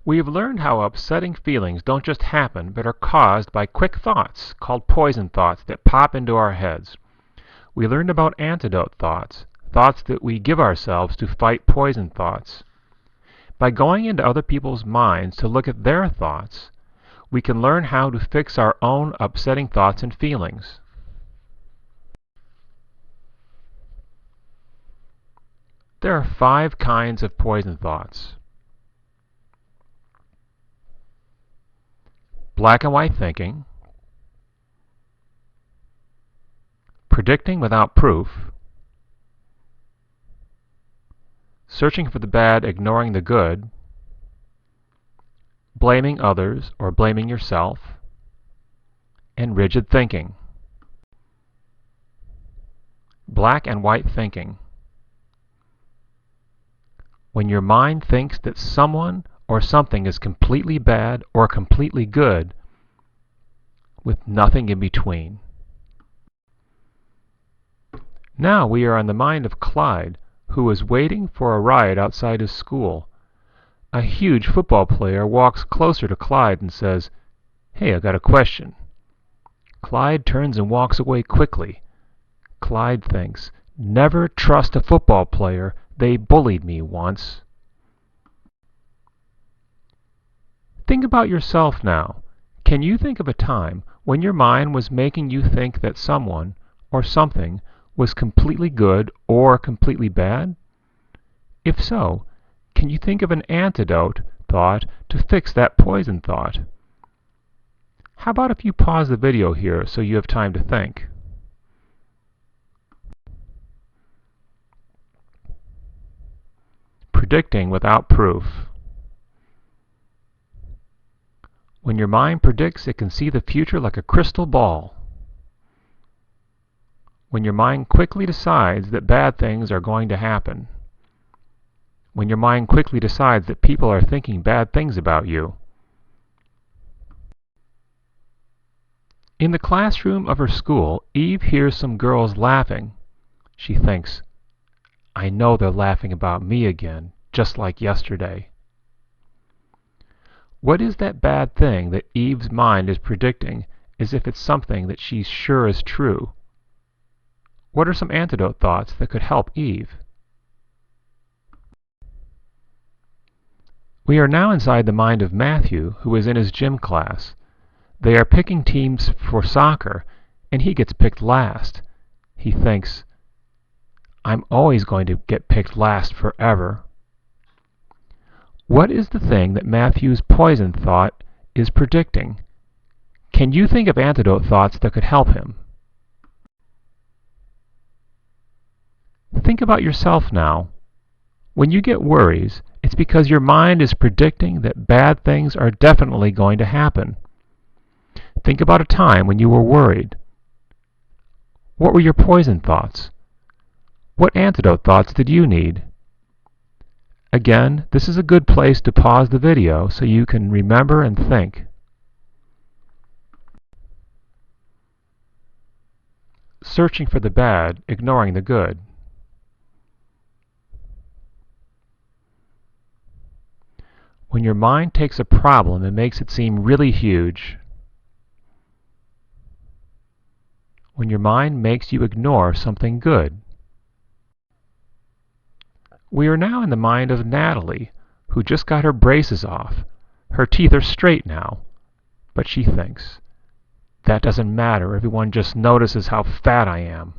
We have learned how upsetting feelings don't just happen but are caused by quick thoughts, called poison thoughts, that pop into our heads. We learned about antidote thoughts, thoughts that we give ourselves to fight poison thoughts. By going into other people's minds to look at their thoughts, we can learn how to fix our own upsetting thoughts and feelings. There are 5 kinds of poison thoughts. Black and white thinking, predicting without proof, searching for the bad, ignoring the good, blaming others or blaming yourself, and rigid thinking. Black and white thinking. When your mind thinks that someone or something is completely bad or completely good, with nothing in between. Now we are on the mind of Clyde, who was waiting for a ride outside his school. A huge football player walks closer to Clyde and says, "Hey, I got a question." Clyde turns and walks away quickly. Clyde thinks, "Never trust a football player. They bullied me once." Think about yourself now. Can you think of a time when your mind was making you think that someone or something was completely good or completely bad? If so, can you think of an antidote thought to fix that poison thought? How about if you pause the video here so you have time to think? Predicting without proof. When your mind predicts, it can see the future like a crystal ball. When your mind quickly decides that bad things are going to happen. When your mind quickly decides that people are thinking bad things about you. In the classroom of her school, Eve hears some girls laughing. She thinks, "I know they're laughing about me again, just like yesterday." What is that bad thing that Eve's mind is predicting as if it's something that she's sure is true? What are some antidote thoughts that could help Eve? We are now inside the mind of Matthew, who is in his gym class. They are picking teams for soccer, and he gets picked last. He thinks, "I'm always going to get picked last forever." What is the thing that Matthew's poison thought is predicting? Can you think of antidote thoughts that could help him? Think about yourself now. When you get worries, it's because your mind is predicting that bad things are definitely going to happen. Think about a time when you were worried. What were your poison thoughts? What antidote thoughts did you need? Again, this is a good place to pause the video so you can remember and think. Searching for the bad, ignoring the good. When your mind takes a problem and makes it seem really huge. When your mind makes you ignore something good. We are now in the mind of Natalie, who just got her braces off. Her teeth are straight now, but she thinks, "That doesn't matter, everyone just notices how fat I am."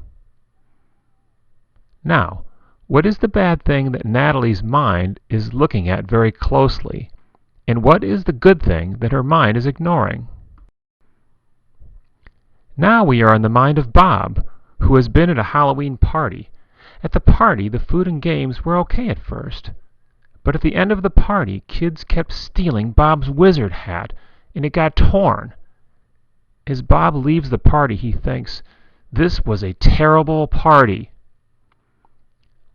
Now, what is the bad thing that Natalie's mind is looking at very closely? And what is the good thing that her mind is ignoring? Now we are in the mind of Bob, who has been at a Halloween party. At the party, the food and games were okay at first. But at the end of the party, kids kept stealing Bob's wizard hat, and it got torn. As Bob leaves the party, he thinks, "This was a terrible party."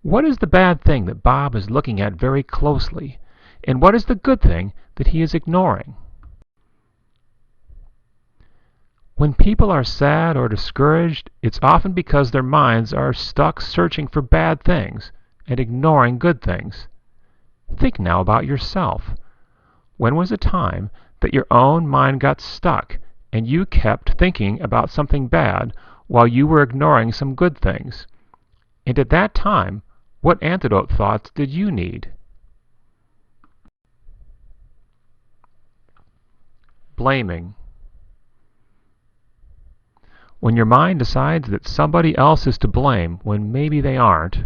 What is the bad thing that Bob is looking at very closely? And what is the good thing that he is ignoring? When people are sad or discouraged, it's often because their minds are stuck searching for bad things and ignoring good things. Think now about yourself. When was a time that your own mind got stuck and you kept thinking about something bad while you were ignoring some good things? And at that time, what antidote thoughts did you need? Blaming. When your mind decides that somebody else is to blame when maybe they aren't.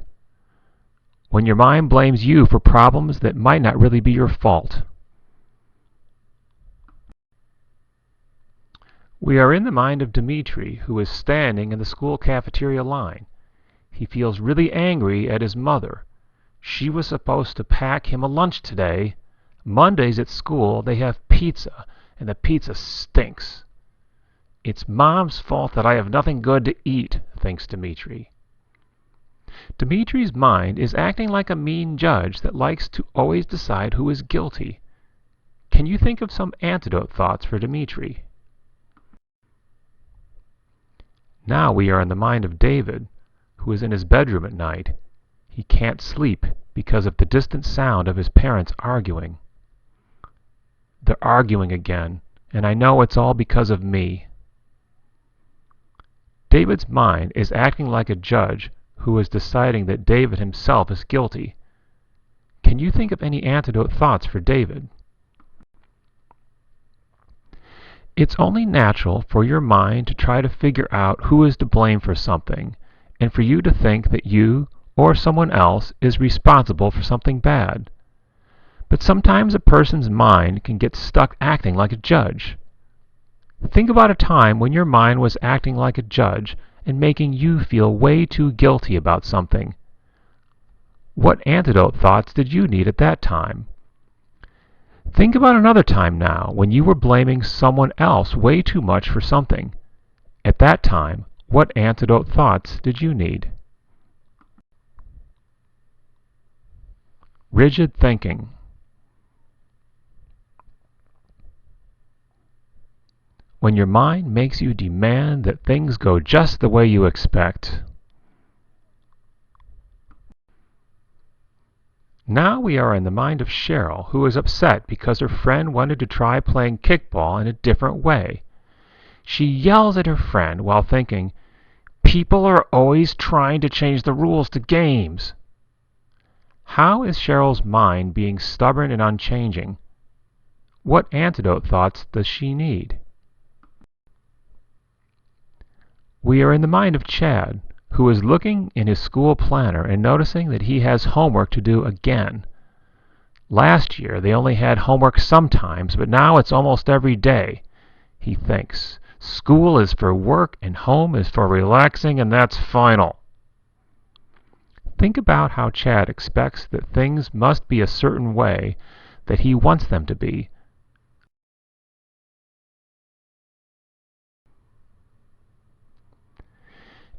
When your mind blames you for problems that might not really be your fault. We are in the mind of Dmitri, who is standing in the school cafeteria line. He feels really angry at his mother. She was supposed to pack him a lunch today. Mondays at school they have pizza, and the pizza stinks. It's Mom's fault that I have nothing good to eat, thinks Dmitri. Dmitri's mind is acting like a mean judge that likes to always decide who is guilty. Can you think of some antidote thoughts for Dmitri? Now we are in the mind of David, who is in his bedroom at night. He can't sleep because of the distant sound of his parents arguing. They're arguing again, and I know it's all because of me. David's mind is acting like a judge who is deciding that David himself is guilty. Can you think of any antidote thoughts for David? It's only natural for your mind to try to figure out who is to blame for something, and for you to think that you or someone else is responsible for something bad. But sometimes a person's mind can get stuck acting like a judge. Think about a time when your mind was acting like a judge and making you feel way too guilty about something. What antidote thoughts did you need at that time? Think about another time now when you were blaming someone else way too much for something. At that time, what antidote thoughts did you need? Rigid thinking. When your mind makes you demand that things go just the way you expect. Now we are in the mind of Cheryl, who is upset because her friend wanted to try playing kickball in a different way. She yells at her friend while thinking, "People are always trying to change the rules to games." How is Cheryl's mind being stubborn and unchanging? What antidote thoughts does she need? We are in the mind of Chad, who is looking in his school planner and noticing that he has homework to do again. Last year they only had homework sometimes, but now it's almost every day. He thinks, school is for work and home is for relaxing, and that's final. Think about how Chad expects that things must be a certain way that he wants them to be.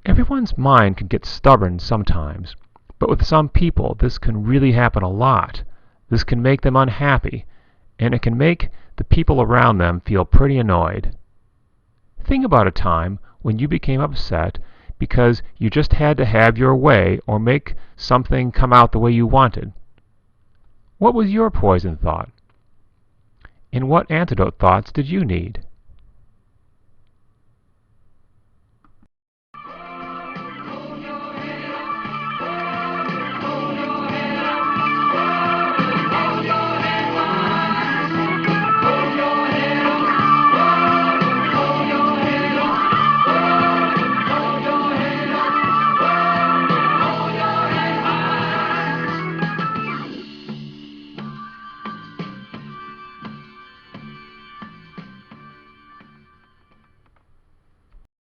Everyone's mind can get stubborn sometimes, but with some people this can really happen a lot. This can make them unhappy, and it can make the people around them feel pretty annoyed. Think about a time when you became upset because you just had to have your way or make something come out the way you wanted. What was your poison thought? And what antidote thoughts did you need?